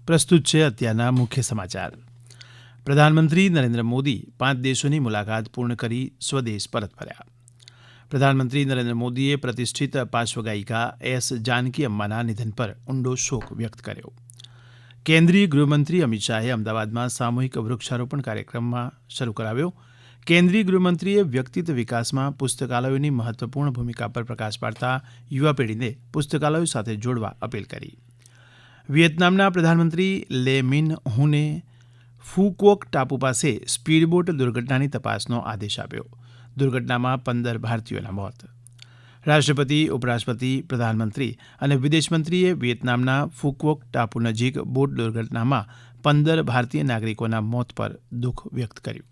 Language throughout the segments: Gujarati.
પ્રસ્તુત છે અત્યારના મુખ્ય સમાચાર. પ્રધાનમંત્રી નરેન્દ્ર મોદી 5 દેશોની મુલાકાત પૂર્ણ કરી સ્વદેશ પરત ફર્યા. પ્રધાનમંત્રી નરેન્દ્ર મોદીએ પ્રતિષ્ઠિત પાર્શ્વગાયિકા એસ જાનકી અમ્માના નિધન પર ઊંડો શોક વ્યક્ત કર્યો. કેન્દ્રીય ગૃહમંત્રી અમિત શાહે અમદાવાદમાં સામૂહિક વૃક્ષારોપણ કાર્યક્રમ શરૂ કરાવ્યો. કેન્દ્રીય ગૃહમંત્રીએ વ્યક્તિત્વ વિકાસમાં પુસ્તકાલયોની મહત્વપૂર્ણ ભૂમિકા પર પ્રકાશ પાડતા યુવા પેઢીને પુસ્તકાલયો સાથે જોડવા અપીલ કરી. વિયેતનામના પ્રધાનમંત્રી લે મિન હુને ફુ ક્વોક ટાપુ પાસે સ્પીડબોટ દુર્ઘટનાની તપાસનો આદેશ આપ્યો. દુર્ઘટનામાં 15 ભારતીયોના મોત. રાષ્ટ્રપતિ, ઉપરાષ્ટ્રપતિ, પ્રધાનમંત્રી અને વિદેશમંત્રીએ વિયેતનામના ફુ ક્વોક ટાપુ નજીક બોટ દુર્ઘટનામાં 15 ભારતીય નાગરિકોના મોત પર દુઃખ વ્યક્ત કર્યું.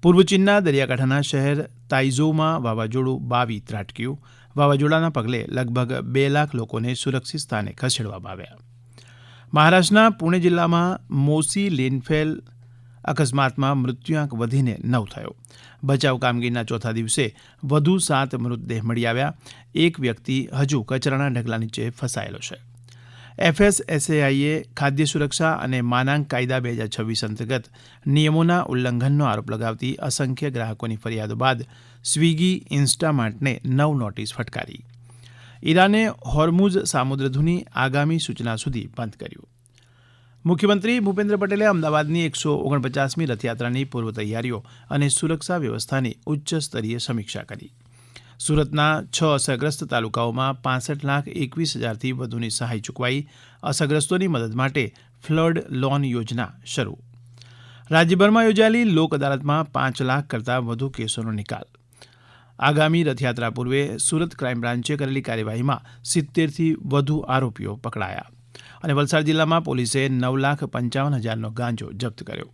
પૂર્વ ચીનના દરિયાકાંઠાના શહેર તાઇઝોઉમાં વાવાઝોડું 22 ત્રાટક્યું. વાવાઝોડાના પગલે લગભગ 2 લાખ લોકોને સુરક્ષિત સ્થાને ખસેડવામાં આવ્યા. મહારાષ્ટ્રના પુણે જિલ્લામાં મોસી લેનફેલ અકસ્માતમાં મૃત્યુઆંક વધીને 9 થયો. બચાવ કામગીરીના ચોથા દિવસે વધુ 7 મૃતદેહ મળી આવ્યા. એક વ્યક્તિ હજુ કચરાના ઢગલા નીચે ફસાયેલો છે. FSSAIએ ખાદ્ય સુરક્ષા અને માનાંક કાયદા 2026 અંતર્ગત નિયમોના ઉલ્લંઘનનો આરોપ લગાવતી અસંખ્ય ગ્રાહકોની ફરિયાદો બાદ સ્વિગી, ઇન્સ્ટામાર્ટને 9 નોટિસ ફટકારી. ઈરાને હોર્મુઝ સામુદ્રધુની આગામી સૂચના સુધી બંધ કર્યું. મુખ્યમંત્રી ભૂપેન્દ્ર પટેલે અમદાવાદની 149મી રથયાત્રાની પૂર્વ તૈયારીઓ અને સુરક્ષા વ્યવસ્થાની ઉચ્ચસ્તરીય સમીક્ષા કરી. સુરતના 6 અસરગ્રસ્ત તાલુકાઓમાં 65,21,000થી વધુની સહાય ચૂકવાઈ. અસરગ્રસ્તોની મદદ માટે ફ્લડ લોન યોજના શરૂ. રાજ્યભરમાં યોજાયેલી લોક અદાલતમાં 5 લાખ કરતાં વધુ કેસોનો નિકાલ. આગામી રથયાત્રા પૂર્વે સુરત ક્રાઇમ બ્રાન્ચે કરેલી કાર્યવાહીમાં 70થી વધુ આરોપીઓ પકડાયા. અને વલસાડ જિલ્લામાં પોલીસે 9,55,000નો ગાંજો જપ્ત કર્યો.